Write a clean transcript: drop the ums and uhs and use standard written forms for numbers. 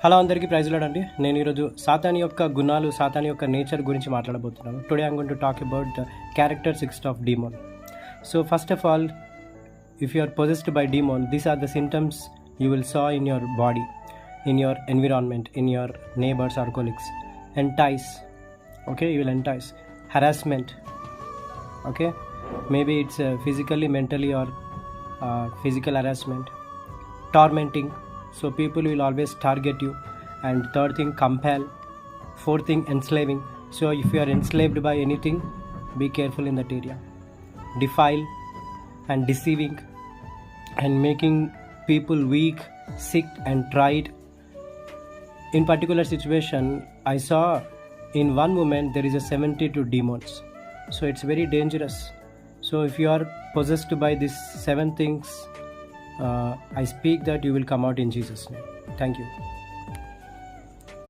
Hello అందరికీ praise lord అండి. నేను ఈరోజు సాతాన్ యొక్క గుణాలు, సాతాన్ యొక్క నేచర్ గురించి మాట్లాడబోతున్నాను. Today I'm going to talk about the characteristics of demon. So first of all, if you are possessed by demon, these are the symptoms you will saw in your body, in your environment, in your neighbors or colleagues. Entice, okay, you will entice. Harassment, okay, maybe it's physically, mentally, or physical harassment. Tormenting, so people will always target you. And third thing, compel. Fourth thing, enslaving. So if you are enslaved by anything, be careful in that area. Defile and deceiving and making people weak, sick and tried. In particular situation, I saw in one woman there is a 72 demons. So it's very dangerous. So if you are possessed by these 7 things, I speak that you will come out in Jesus' name. Thank you.